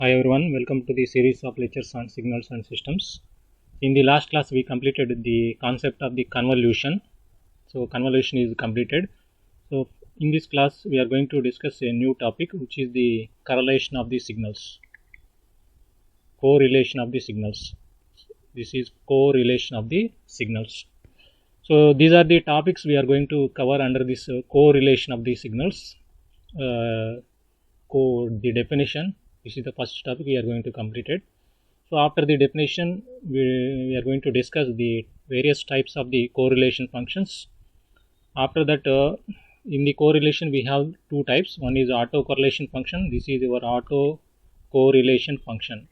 Hi everyone, welcome to the series of lectures on signals and systems. In the last class we completed the concept of the convolution. So convolution is completed. So in this class we are going to discuss a new topic, which is the correlation of the signals. Correlation of the signals. This is correlation of the signals. So these are the topics we are going to cover under this correlation of the signals. The definition. This is the first topic we are going to complete it. So after the definition, we are going to discuss the various types of the correlation functions. After that, in the correlation we have two types. One is autocorrelation function. This is your autocorrelation function.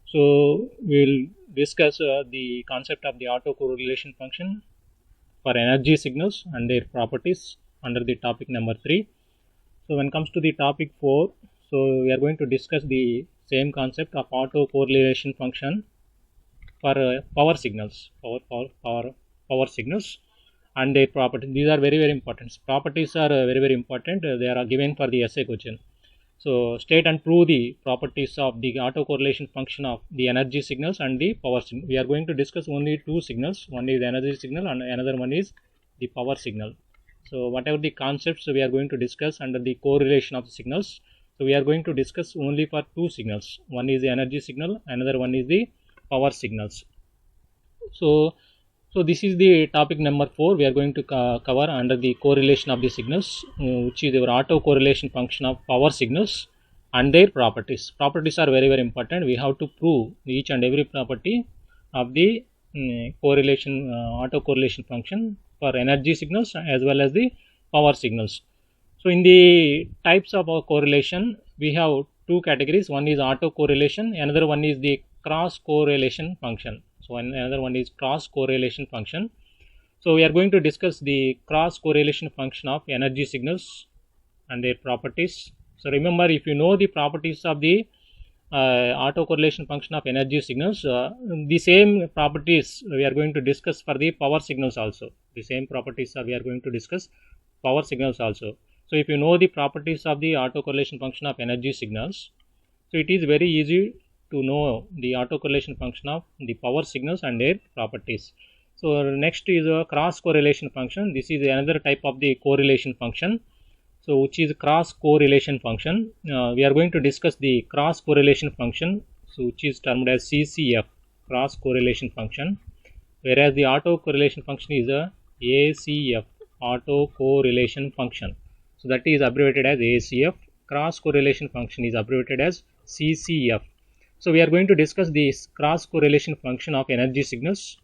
So we will discuss the concept of the autocorrelation function for energy signals and their properties under the topic number 3. So when it comes to the topic 4, so we are going to discuss the same concept of autocorrelation function for power signals, power signals and their properties. These are very important. Properties are very important. They are given for the essay question. So state and prove the properties of the autocorrelation function of the energy signals and the power signal. We are going to discuss only two signals. One is energy signal and another one is the power signal. So whatever the concepts we are going to discuss under the correlation of the signals, so we are going to discuss only for two signals. One is the energy signal, another one is the power signals. So this is the topic number 4 we are going to cover under the correlation of the signals, which is our autocorrelation function of power signals and their properties. Properties are very important. We have to prove each and every property of the correlation autocorrelation function for energy signals as well as the power signals. So in the types of correlation, we have two categories. One is autocorrelation, another one is the cross correlation function. So another one is cross correlation function. So we are going to discuss the cross correlation function of energy signals and their properties. So remember, if you know the properties of the autocorrelation function of energy signals, the same properties we are going to discuss for the power signals also. The same properties we are going to discuss power signals also. So if you know the properties of the autocorrelation function of energy signals, so it is very easy to know the autocorrelation function of the power signals and their properties. So next is a cross correlation function. This is another type of the correlation function. So which is cross correlation function. We are going to discuss the cross correlation function, so which is termed as CCF, cross correlation function, whereas the autocorrelation function is a ACF, autocorrelation function. So that is abbreviated as ACF. Cross correlation function is abbreviated as CCF. So we are going to discuss this cross correlation function of energy signals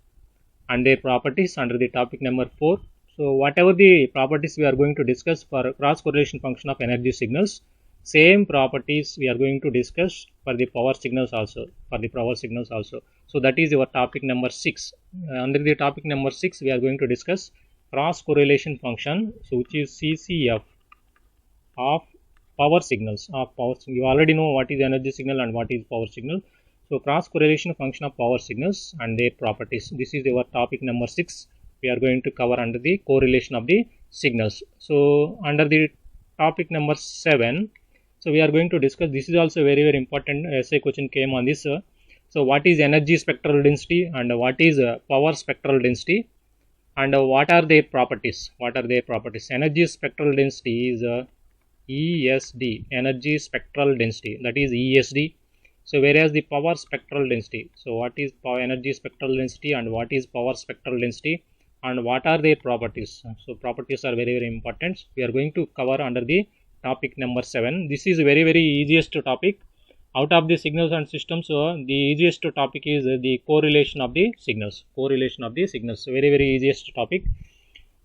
and their properties under the topic number 4. So whatever the properties we are going to discuss for cross correlation function of energy signals, same properties we are going to discuss for the power signals also, So that is your topic number 6. Under the topic number 6, we are going to discuss cross correlation function, so which is CCF of power signals. You already know what is energy signal and what is power signal. So cross correlation function of power signals and their properties. This is our topic number 6. We are going to cover under the correlation of the signals. So under the topic number 7, so we are going to discuss, this is also very important essay question came on this. So what is energy spectral density and what is power spectral density, and what are their properties? Energy spectral density is ESD, energy spectral density, that is ESD. So whereas the power spectral density, so what is power energy spectral density and what is power spectral density, and what are their properties? So properties are very important. We are going to cover under the topic number 7. This is very easiest topic out of the signals and systems. So the easiest topic is the correlation of the signals. Very easiest topic.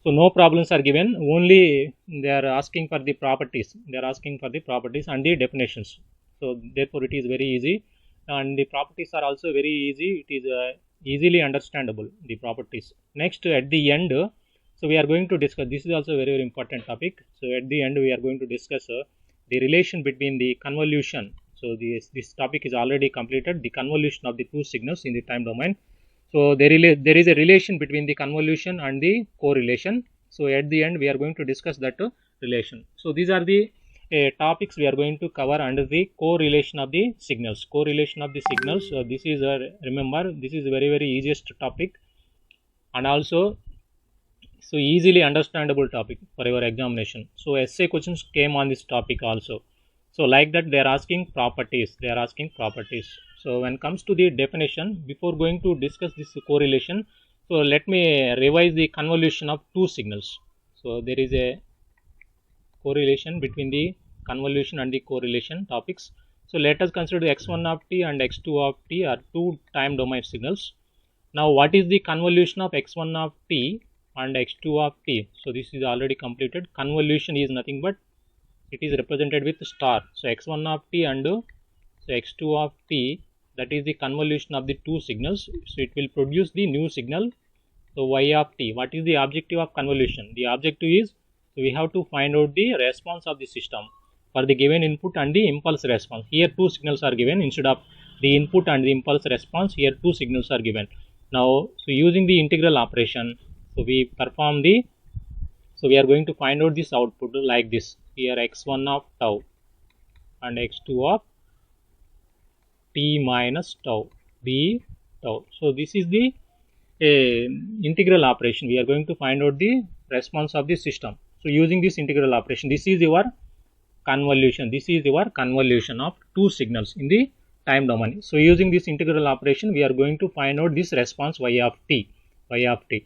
So no problems are given, only they are asking for the properties. And the definitions. So therefore it is very easy, and the properties are also very easy. It is easily understandable, the properties. Next, at the end, so we are going to discuss, this is also very important topic. So at the end we are going to discuss the relation between the convolution. So this topic is already completed, the convolution of the two signals in the time domain. So there is a relation between the convolution and the correlation. So at the end we are going to discuss that relation. So these are the topics we are going to cover under the correlation of the signals. Correlation of the signals. This is remember, this is very easiest topic, and also so easily understandable topic for your examination. So essay questions came on this topic also. So like that, they are asking properties. They are asking properties. So when it comes to the definition, before going to discuss this correlation, so let me revise the convolution of two signals. So there is a correlation between the convolution and the correlation topics. So let us consider the x1 of t and x2 of t are two time domain signals. Now what is the convolution of x1 of t and x2 of t? So this is already completed. Convolution is nothing but it is represented with star. So x1 of t and so x2 of t, that is the convolution of the two signals. So it will produce the new signal. So y of t. What is the objective of convolution? The objective is, so we have to find out the response of the system for the given input and the impulse response. Here two signals are given instead of the input and the impulse response. Here two signals are given. Now, so using the integral operation, so we perform the, so we are going to find out this output like this. Here x1 of tau and x2 of t minus tau d tau. So this is the integral operation. We are going to find out the response of the system. So using this integral operation, this is your convolution. This is your convolution of two signals in the time domain. So using this integral operation, we are going to find out this response y of t. Y of t.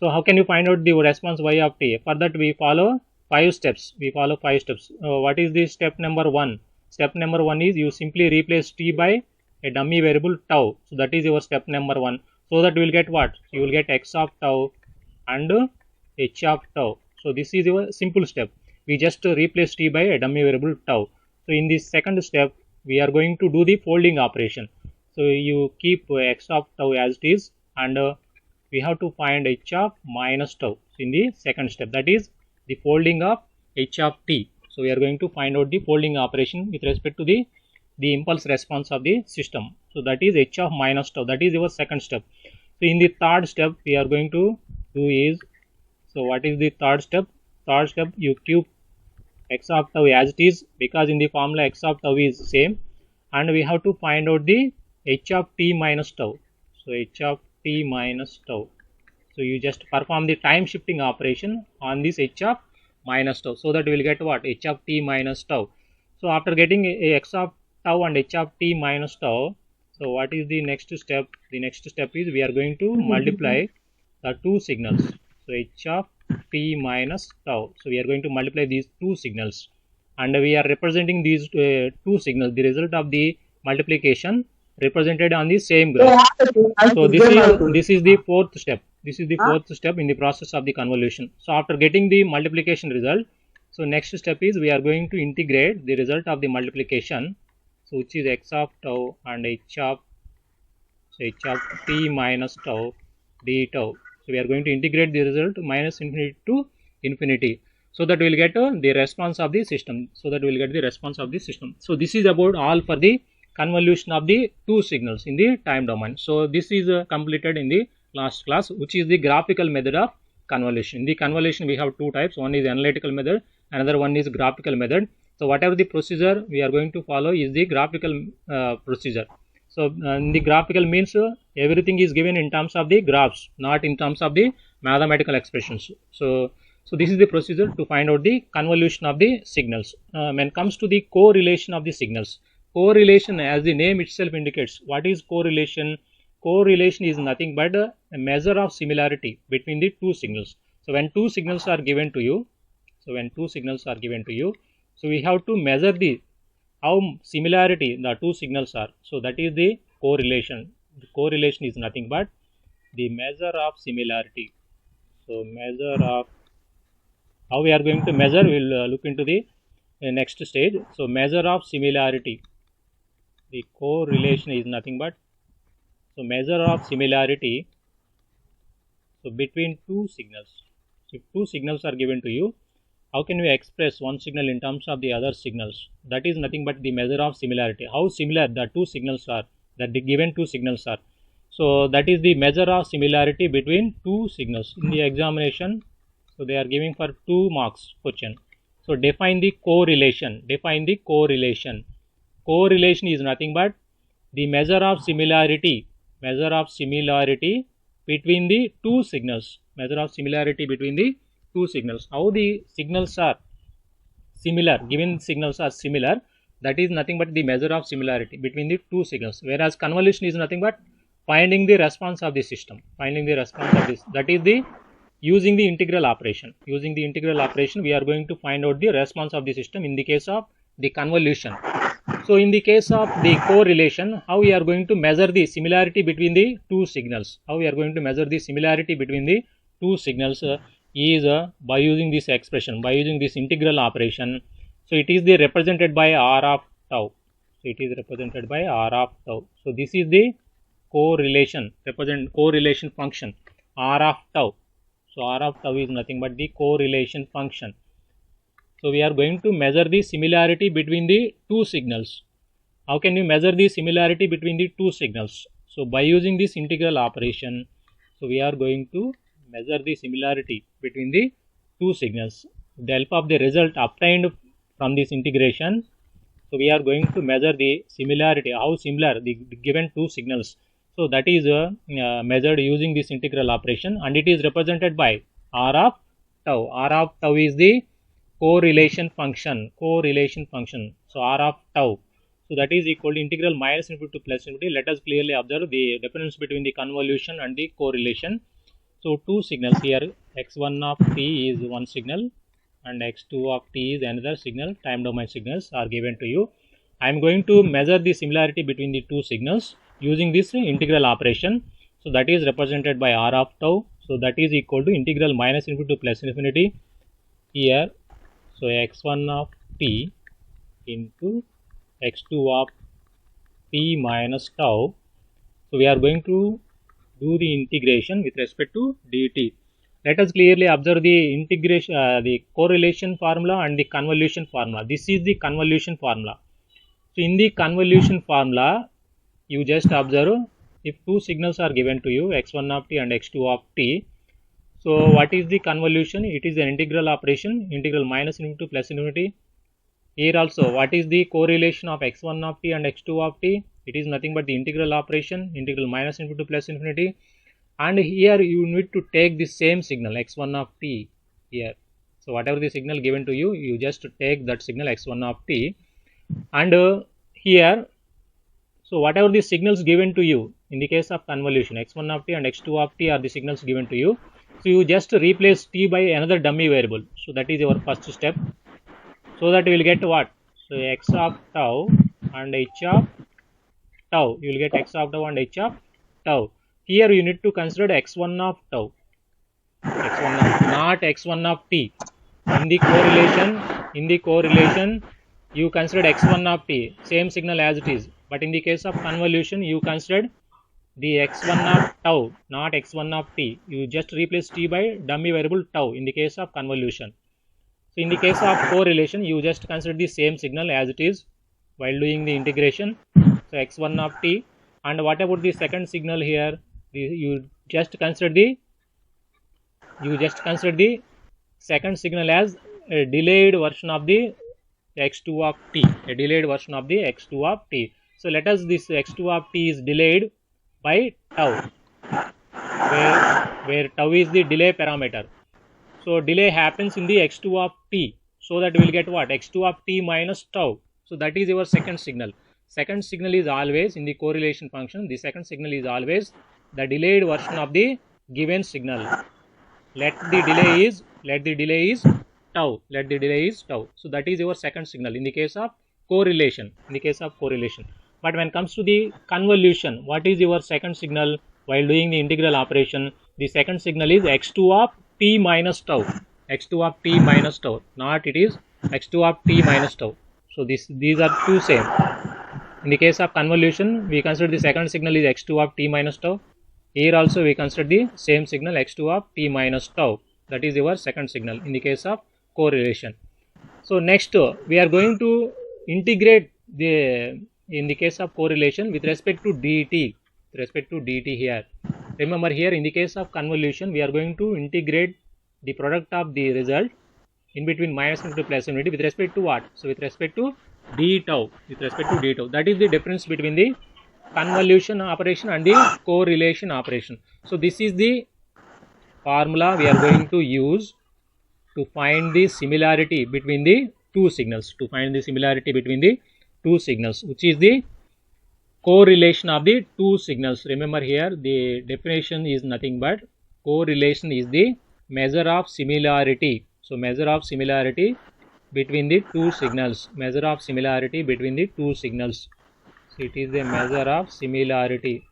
So how can you find out the response y of t? For that we follow 5 steps. We follow 5 steps. What is the step number 1? Step number 1 is you simply replace t by a dummy variable tau. So that is your step number 1. So that you will get what? You will get x of tau and h of tau. So this is your simple step. We just replace t by a dummy variable tau. So in this second step, we are going to do the folding operation. So you keep x of tau as it is, and we have to find h of minus tau in the second step. That is the folding of h of t. So we are going to find out the folding operation with respect to the impulse response of the system. So that is h of minus tau. That is your second step. So in the third step, we are going to do is, so what is the third step? Third step, you keep x of tau as it is, because in the formula x of tau is same, and we have to find out the h of t minus tau. So h of t minus tau. So you just perform the time shifting operation on this h of minus tau. So that we will get what? H of t minus tau. So after getting x of tau and h of t minus tau, so what is the next step? The next step is we are going to multiply the two signals. So h of t minus tau. So we are going to multiply these two signals, and we are representing these two signals, the result of the multiplication represented on the same graph. So this is the fourth step. This is the fourth step in the process of the convolution. So after getting the multiplication result, so next step is we are going to integrate the result of the multiplication, so which is x of tau and h of t minus tau d tau. So we are going to integrate the result minus infinity to infinity, so that we will get the response of the system. So that we will get the response of the system. So this is about all for the convolution of the two signals in the time domain. So this is completed in the last class, which is the graphical method of convolution. In the convolution, we have two types. One is analytical method, another one is graphical method. So whatever the procedure we are going to follow is the graphical procedure. So in the graphical means everything is given in terms of the graphs, not in terms of the mathematical expressions. So this is the procedure to find out the convolution of the signals. When it comes to the correlation of the signals, correlation, as the name itself indicates, what is correlation? Correlation is nothing but a measure of similarity between the two signals. So when two signals are given to you, so we have to measure the how similarity the two signals are. So that is the correlation. The correlation is nothing but the measure of similarity. So measure of, how we are going to measure, we will look into the next stage. So measure of similarity. The correlation is nothing but, so measure of similarity, so between two signals. So if two signals are given to you, how can we express one signal in terms of the other signals? That is nothing but the measure of similarity. How similar the two signals are, that the given two signals are. So that is the measure of similarity between two signals. In the examination, so they are giving for 2 marks question. So define the correlation. Define the correlation. Correlation is nothing but the measure of similarity. Measure of similarity between the two signals. Measure of similarity between the two signals. How the signals are similar, given signals are similar, that is nothing but the measure of similarity between the two signals. Whereas convolution is nothing but finding the response of the system. Finding the response of this. That is the using the integral operation. Using the integral operation, we are going to find out the response of the system in the case of the convolution. So in the case of the correlation, how we are going to measure the similarity between the two signals? How we are going to measure the similarity between the two signals is by using this expression, by using this integral operation. So it is the represented by r of tau. So it is represented by r of tau. So this is the correlation, represent correlation function, r of tau. So r of tau is nothing but the correlation function. So we are going to measure the similarity between the two signals. How can you measure the similarity between the two signals? So by using this integral operation, so we are going to measure the similarity between the two signals. With the help of the result obtained from this integration, so we are going to measure the similarity, how similar the given two signals. So that is measured using this integral operation, and it is represented by r of tau. R of tau is the correlation function. Correlation function. So r of tau. So that is equal to integral minus infinity to plus infinity. Let us clearly observe the difference between the convolution and the correlation. So two signals here, x1 of t is one signal and x2 of t is another signal. Time domain signals are given to you. I am going to measure the similarity between the two signals using this integral operation. So that is represented by r of tau. So that is equal to integral minus infinity to plus infinity here. So x1 of t into x2 of t minus tau. So we are going to do the integration with respect to dt. Let us clearly observe the integration, the correlation formula and the convolution formula. This is the convolution formula. So in the convolution formula, you just observe if two signals are given to you, x1 of t and x2 of t. So what is the convolution? It is an integral operation, integral minus infinity to plus infinity. Here also, what is the correlation of x1 of t and x2 of t? It is nothing but the integral operation, integral minus infinity to plus infinity. And here you need to take the same signal x1 of t here. So whatever the signal given to you, you just take that signal x1 of t. And here, so whatever the signals given to you in the case of convolution, x1 of t and x2 of t are the signals given to you. So you just replace t by another dummy variable. So that is your first step. So that we will get what? So x of tau and h of tau. You will get x of tau and h of tau. Here you need to consider x1 of tau. X1 of, not x1 of t. In the correlation, you considered x1 of t, same signal as it is. But in the case of convolution, you considered the x1 of tau, not x1 of t. You just replace t by dummy variable tau in the case of convolution. So in the case of correlation, you just consider the same signal as it is while doing the integration. So x1 of t. And what about the second signal here? You just consider the second signal as a delayed version of the x2 of t. A delayed version of the x2 of t. So let us, this x2 of t is delayed by tau, where tau is the delay parameter. So delay happens in the x2 of t. So that we will get what? x2 of t minus tau. So that is your second signal. Second signal is always in the correlation function. The second signal is always the delayed version of the given signal. Let the delay is tau. Let the delay is tau. So that is your second signal in the case of correlation. But when it comes to the convolution, what is your second signal while doing the integral operation? The second signal is x2 of t minus tau. x2 of t minus tau. Not it is x2 of t minus tau. So these are two same. In the case of convolution, we consider the second signal is x2 of t minus tau. Here also we consider the same signal x2 of t minus tau. That is your second signal in the case of correlation. So next we are going to integrate in the case of correlation with respect to dt. With respect to dt here. Remember here in the case of convolution, we are going to integrate the product of the result in between minus infinity to plus infinity with respect to what? So with respect to d tau, with respect to d tau. That is the difference between the convolution operation and the correlation operation. So this is the formula we are going to use to find the similarity between the two signals, which is the correlation of the two signals. Remember here the definition is nothing but correlation is the measure of similarity. So measure of similarity between the two signals, So it is the measure of similarity.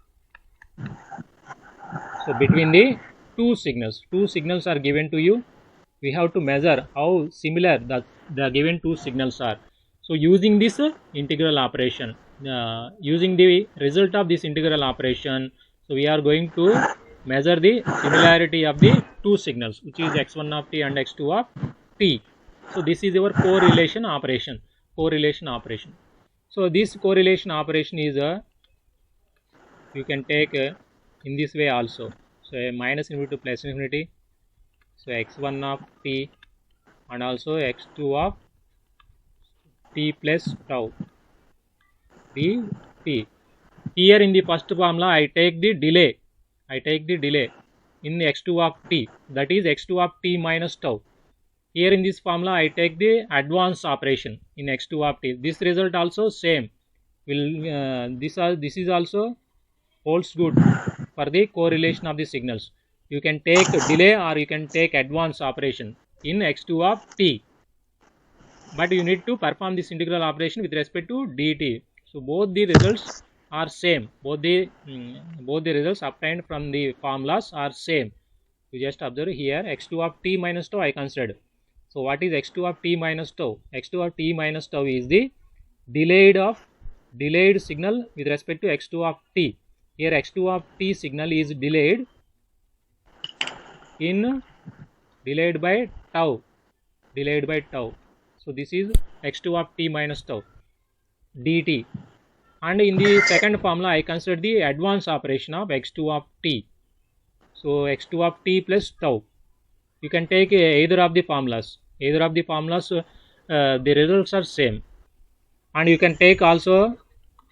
So between the two signals are given to you. We have to measure how similar the given two signals are. So using this integral operation, using the result of this integral operation, so we are going to measure the similarity of the two signals, which is x1 of t and x2 of t. So this is our correlation operation. So this correlation operation is you can take in this way also. So minus infinity to plus infinity. So x1 of t and also x2 of t plus tau dt. Here in the first formula I take the delay in x2 of t, that is x2 of t minus tau. Here in this formula I take the advance operation in x2 of t. This result also same will this is also holds good for the correlation of the signals. You can take delay or you can take advance operation in x2 of t, but you need to perform this integral operation with respect to dt. So both the results are same, both the results obtained from the formulas are same. You just observe here x2 of t minus tau I considered. So what is x2 of t minus tau? x2 of t minus tau is the delayed signal with respect to x2 of t. Here x2 of t signal is delayed by tau. So this is x2 of t minus tau dt. And in the second formula I consider the advance operation of x2 of t. So x2 of t plus tau. You can take either of the formulas. The results are same. And you can take also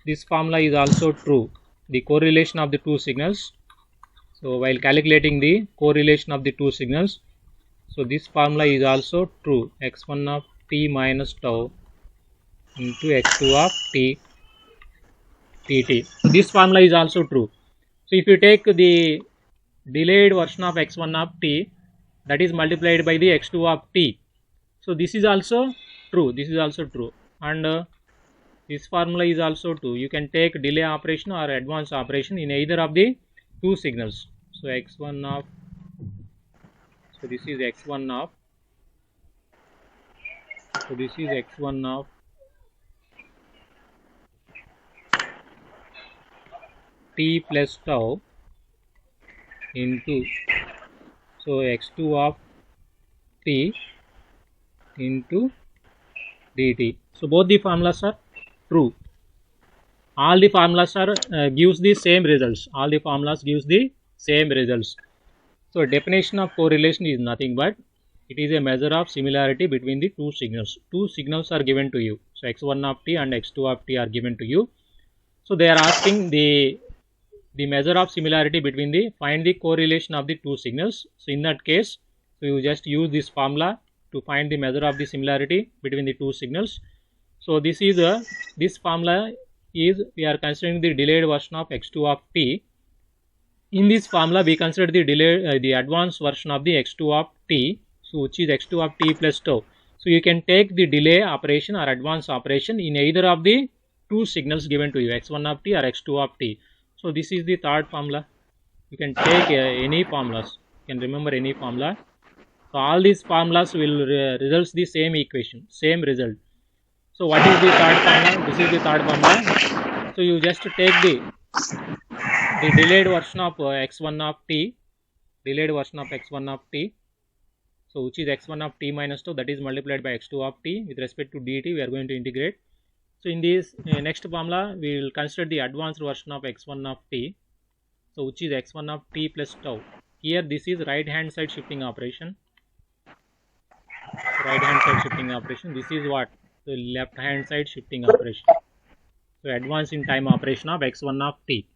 this formula is also true, the correlation of the two signals. So while calculating the correlation of the two signals, so this formula is also true, x1 of t minus tau into x2 of t dt. So this formula is also true. So if you take the delayed version of x1 of t, that is multiplied by the x2 of t. So this is also true, and this formula is also true. You can take delay operation or advance operation in either of the two signals. So x1 of, so this is x1 of, t plus tau into, so x2 of t into dt. So both the formulas are true. All the formulas are gives the same results. So definition of correlation is nothing but it is a measure of similarity between the two signals. Two signals are given to you. So x1 of t and x2 of t are given to you. So they are asking the measure of similarity between the, find the correlation of the two signals. So in that case, so you just use this formula to find the measure of the similarity between the two signals. So this is this formula is, we are considering the delayed version of x2 of t. In this formula we consider the delayed the advanced version of the x2 of t, so which is x2 of t plus tau. So you can take the delay operation or advance operation in either of the two signals given to you, x1 of t or x2 of t. So this is the third formula. You can take any formulas, you can remember any formula. So all these formulas will result the same equation, same result. So what is the third formula? This is the third formula. So you just take the delayed version of x1 of t, so which is x1 of t minus 2, that is multiplied by x2 of t with respect to dt. We are going to integrate. So in this next formula we will consider the advanced version of x1 of t, so which is x1 of t plus tau. Here this is right hand side shifting operation. right hand side shifting operation. This is what? The left hand side shifting operation. So advance in time operation of x1 of t.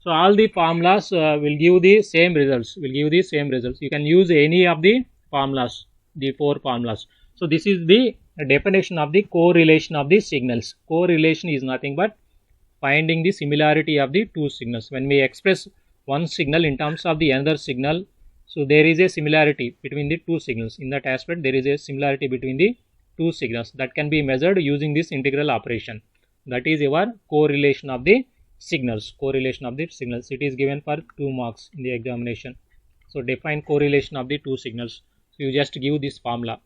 So all the formulas will give the same results. You can use any of the formulas, the 4 formulas. So this is the definition of the correlation of the signals. Correlation is nothing but finding the similarity of the two signals. When we express one signal in terms of the another signal, so there is a similarity between the two signals. In that aspect, there is a similarity between the two signals that can be measured using this integral operation. That is your correlation of the signals. It is given for 2 marks in the examination. So define correlation of the two signals. So you just give this formula,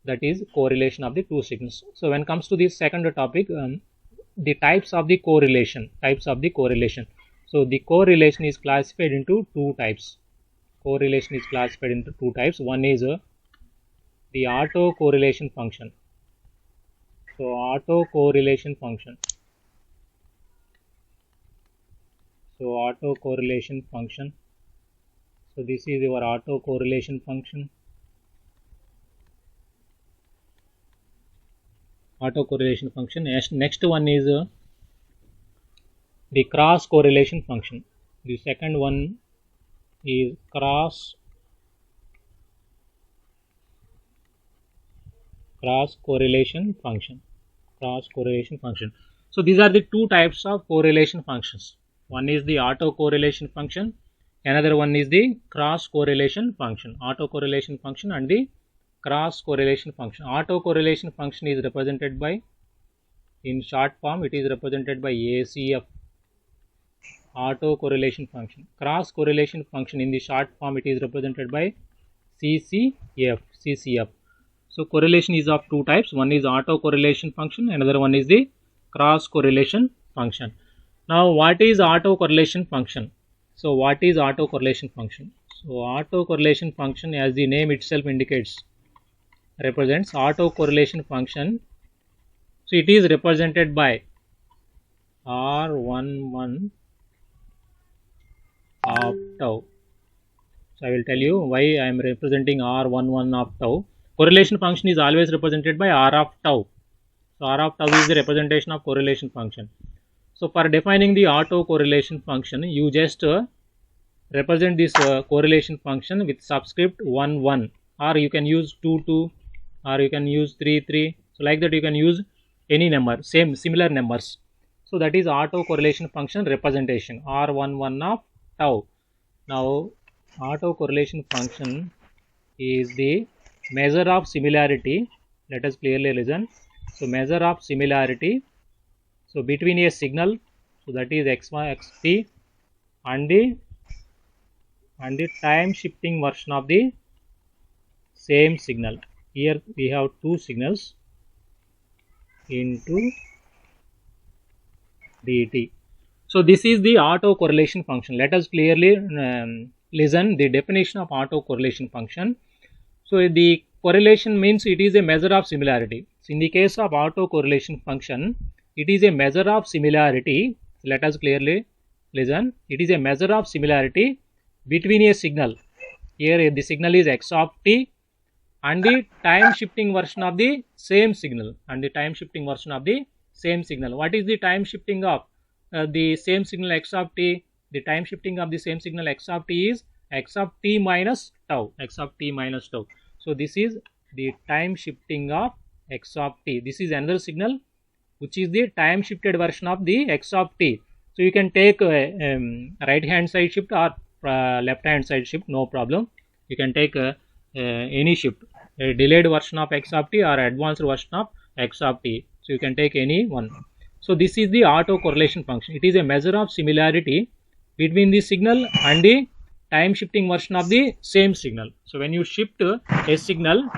that is correlation of the two signals. So when it comes to this second topic, the types of the correlation. So the correlation is classified into two types. One is the autocorrelation function. So autocorrelation function. So this is your autocorrelation function. Next one is the cross correlation function. The second one is cross correlation function. So these are the two types of correlation functions. One is the autocorrelation function, another one is the cross correlation function. Autocorrelation function and the cross correlation function. Autocorrelation function is represented by, in short form, it is represented by ACF. Autocorrelation function. Cross correlation function, in the short form, it is represented by CCF. So correlation is of two types. One is autocorrelation function, another one is the cross correlation function. Now what is autocorrelation function? So autocorrelation function, as the name itself indicates, represents autocorrelation function. So it is represented by R11 of tau. So I will tell you why I am representing R11 of tau. Correlation function is always represented by R of tau. So R of tau is the representation of correlation function. So for defining the autocorrelation function, you just represent this correlation function with subscript 1 1, or you can use 2 2, or you can use 3 3. So like that you can use any number, similar numbers. So that is autocorrelation function representation, R11 of tau. Now autocorrelation function is the measure of similarity. Let us clearly listen. So measure of similarity, so between a signal, so that is x1 xt, and the time shifting version of the same signal. Here we have two signals into dt. So this is the autocorrelation function. Let us clearly listen the definition of autocorrelation function. So the correlation means it is a measure of similarity. So in the case of autocorrelation function, it is a measure of similarity. Let us clearly listen. It is a measure of similarity between a signal. Here the signal is x of t and the time shifting version of the same signal. What is the time shifting of the same signal x of t? The time shifting of the same signal x of t is x of t minus tau. So this is the time shifting of x of t. This is another signal which is the time shifted version of the x of t. So you can take right hand side shift or left hand side shift, no problem. You can take any shift, a delayed version of x of t or advanced version of x of t. So you can take any one. So this is the autocorrelation function. It is a measure of similarity between the signal and the time shifting version of the same signal. So when you shift a signal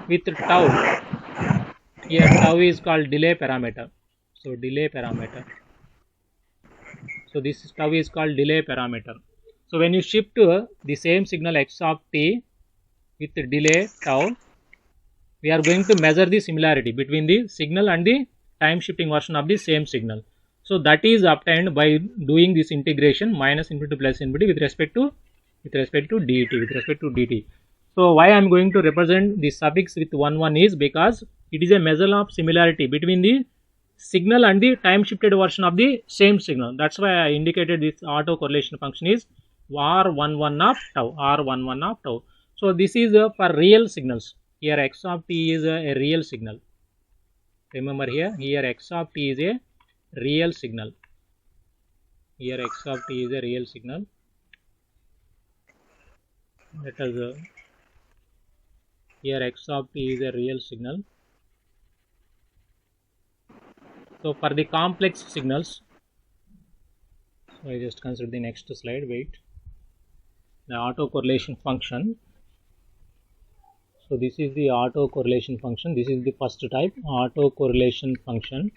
with tau, here tau is called delay parameter. So this tau is called delay parameter. So when you shift the same signal x of t with delay tau, we are going to measure the similarity between the signal and the time shifting version of the same signal. So that is obtained by doing this integration minus infinity to plus infinity with respect to dt. So why I am going to represent the suffix with 1 1 is because it is a measure of similarity between the signal and the time shifted version of the same signal. That's why I indicated this auto correlation function is R11 of tau, R11 of tau. So this is for real signals. Here x of t is a real signal. Remember here x of t is a real signal. Here x of t is a real signal. Let us here x of t is a real signal. So for the complex signals, so I just consider the next slide. Wait, the autocorrelation function. So this is the autocorrelation function. This is the first type, autocorrelation function.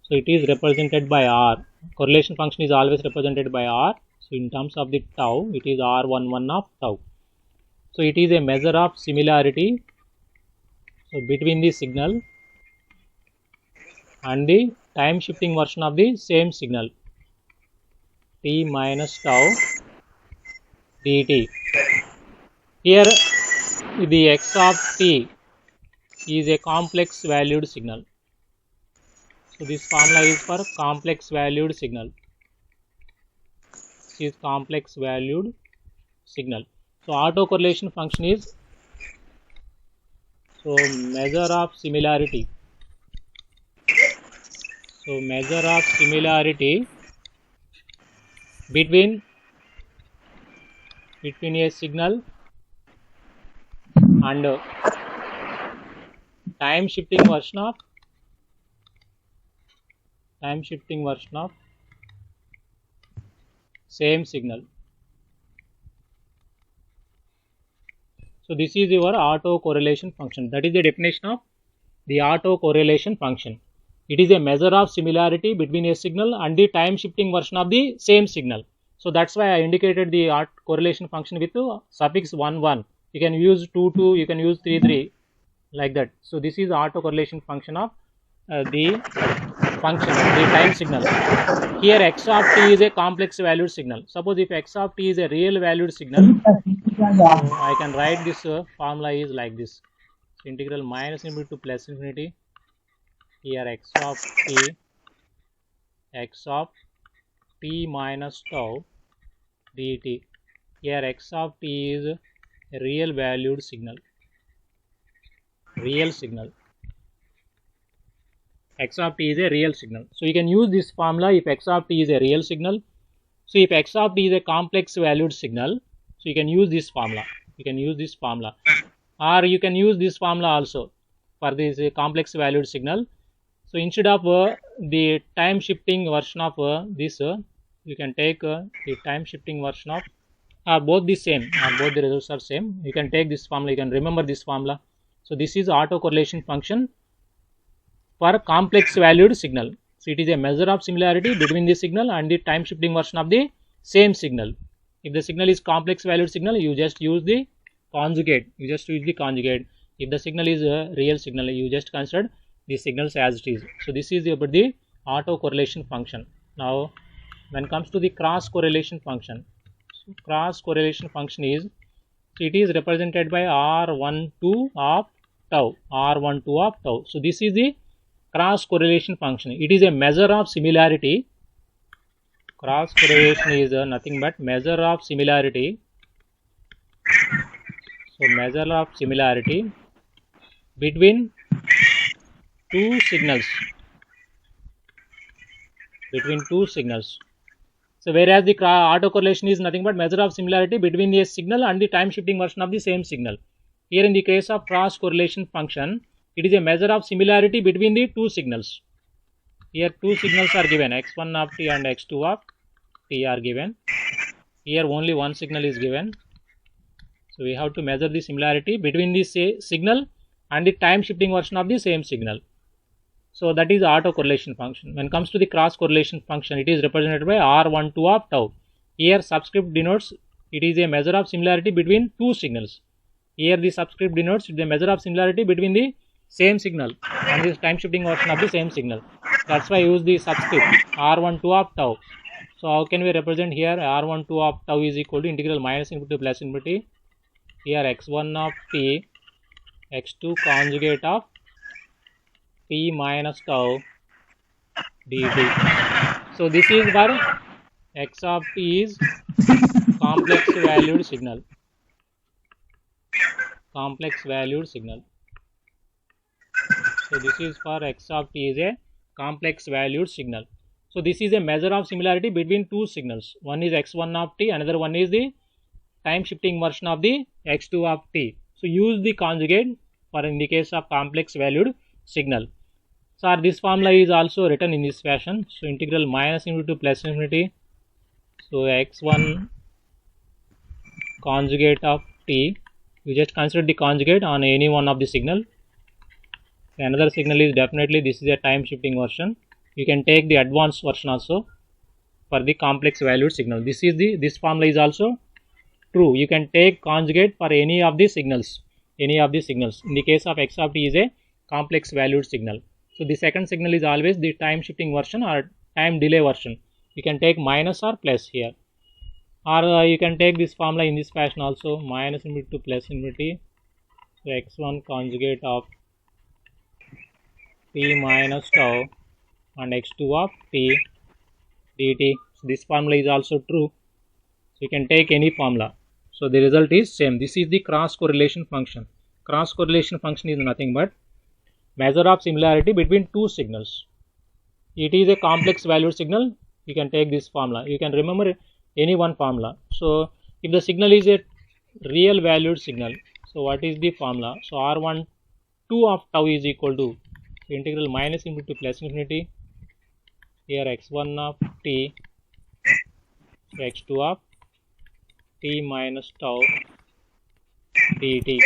So it is represented by R. Correlation function is always represented by R. So in terms of the tau, it is R11 of tau. So it is a measure of similarity, so between the signal and the time shifting version of the same signal, t minus tau dt. Here the x of t is a complex valued signal. So this formula is for complex valued signal. This is complex valued signal. So autocorrelation function is measure of similarity. So measure of similarity between a signal and time shifting version of same signal. So this is your autocorrelation function. That is the definition of the autocorrelation function. It is a measure of similarity between a signal and the time shifting version of the same signal. So that's why I indicated the correlation function with suffix 1 1. You can use 2 2, you can use 3 3, like that. So this is autocorrelation function of the time signal. Here x of t is a complex valued signal. Suppose if x of t is a real valued signal, I can write this formula is like this. So integral minus infinity to plus infinity. Here x of t minus tau dt. Here x of t is a real valued signal. X of t is a real signal. So you can use this formula if x of t is a real signal. So if x of t is a complex valued signal, so you can use this formula. Or you can use this formula also for this complex valued signal. So instead of the time shifting version of this, you can take the time shifting version of both the same, both the results are same. You can take this formula, you can remember this formula. So this is autocorrelation function for complex valued signal. So it is a measure of similarity between the signal and the time shifting version of the same signal. If the signal is complex valued signal, you just use the conjugate. If the signal is a real signal, you just consider the signals as it is. So this is about the autocorrelation function. Now when it comes to the cross correlation function, so cross correlation function is, it is represented by R12 of tau, So this is the cross correlation function. It is a measure of similarity. Cross correlation is nothing but measure of similarity. So measure of similarity between two signals. So whereas the autocorrelation is nothing but measure of similarity between the signal and the time shifting version of the same signal. Here in the case of cross correlation function, it is a measure of similarity between the two signals. Here two signals are given, x1 of t and x2 of t are given. Here only one signal is given. So we have to measure the similarity between the signal and the time shifting version of the same signal. So that is autocorrelation function. When it comes to the cross correlation function, it is represented by R12 of tau. Here subscript denotes it is a measure of similarity between two signals. Here the subscript denotes the measure of similarity between the same signal and the time shifting version of the same signal. That's why I use the subscript R12 of tau. So how can we represent here? R12 of tau is equal to integral minus infinity to plus infinity here x1 of t, x2 conjugate of t minus tau dt. So this is for x of t is complex valued signal. Complex valued signal. So this is for x of t is a complex valued signal. So this is a measure of similarity between two signals. One is x1 of t, another one is the time shifting version of the x2 of t. So use the conjugate for in the case of complex valued signal. So this formula is also written in this fashion. So integral minus infinity to plus infinity. So x1 conjugate of t, you just consider the conjugate on any one of the signal. Another signal is definitely this is a time shifting version. You can take the advanced version also for the complex valued signal. This formula is also true. You can take conjugate for any of the signals. In the case of x of t is a complex valued signal. So the second signal is always the time shifting version or time delay version. You can take minus or plus here, or you can take this formula in this fashion also, minus infinity to plus infinity. So x1 conjugate of t minus tau and x2 of t dt. So this formula is also true. So you can take any formula. So the result is same. This is the cross correlation function. Cross correlation function is nothing but measure of similarity between two signals. It is a complex valued signal. You can take this formula. You can remember any one formula. So if the signal is a real valued signal, so what is the formula? So r1 2 of tau is equal to integral minus infinity to plus infinity. Here x1 of t, x2 of t minus tau dt.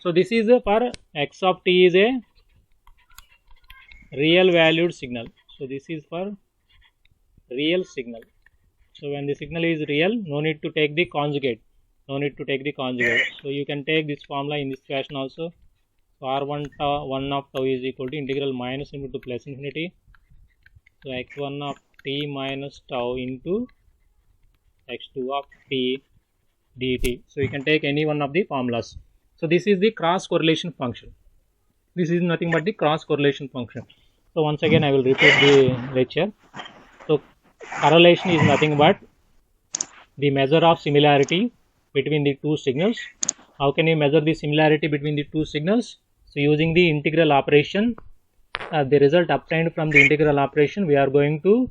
So this is for x of t is a real valued signal. So this is for real signal. So when the signal is real, no need to take the conjugate. So you can take this formula in this fashion also. So r1 tau 1 of tau is equal to integral minus infinity to plus infinity. So x1 of t minus tau into x2 of t dt. So you can take any one of the formulas. So this is the cross correlation function. This is nothing but the cross correlation function. So once again I will repeat the lecture. So correlation is nothing but the measure of similarity between the two signals. How can you measure the similarity between the two signals? So using the integral operation, the result obtained from the integral operation, we are going to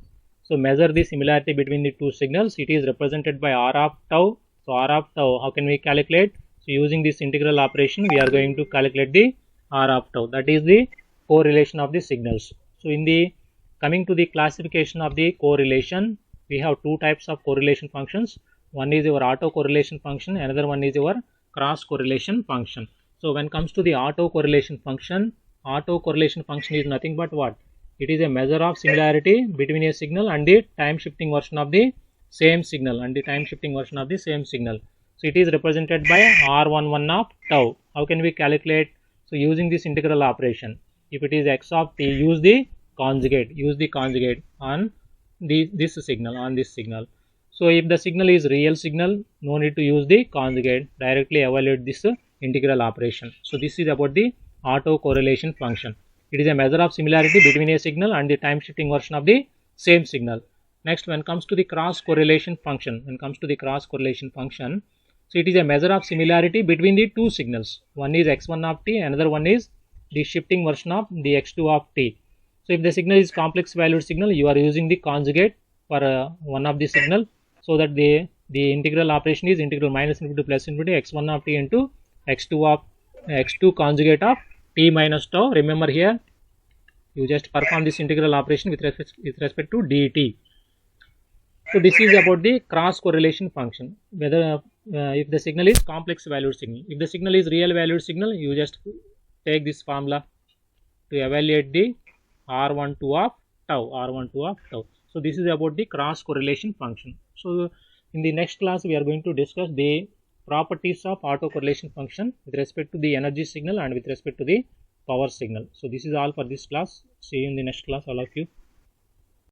measure the similarity between the two signals. It is represented by r of tau. So r of tau, how can we calculate? So using this integral operation, we are going to calculate the r of tau. That is the correlation of the signals. So in the coming to the classification of the correlation, we have two types of correlation functions. One is your autocorrelation function, another one is your cross correlation function. So when it comes to the autocorrelation function is nothing but what? It is a measure of similarity between a signal and the time shifting version of the same signal. So it is represented by r11 of tau. How can we calculate? So using this integral operation, if it is x of t, use the conjugate on this signal. So if the signal is real signal, no need to use the conjugate, directly evaluate this integral operation. So this is about the autocorrelation function. It is a measure of similarity between a signal and the time shifting version of the same signal. Next, when it comes to the cross correlation function, so it is a measure of similarity between the two signals. One is x1 of t, another one is the shifting version of the x2 of t. So if the signal is complex valued signal, you are using the conjugate for one of the signal, so that the integral operation is integral minus infinity to plus infinity x1 of t into x2 conjugate of t minus tau. Remember here, you just perform this integral operation with respect to dt. So this is about the cross correlation function. Whether if the signal is complex valued signal, if the signal is real valued signal, you just take this formula to evaluate the r12 of tau. So this is about the cross correlation function. So in the next class, we are going to discuss the properties of autocorrelation function with respect to the energy signal and with respect to the power signal. So this is all for this class. See you in the next class, all of you.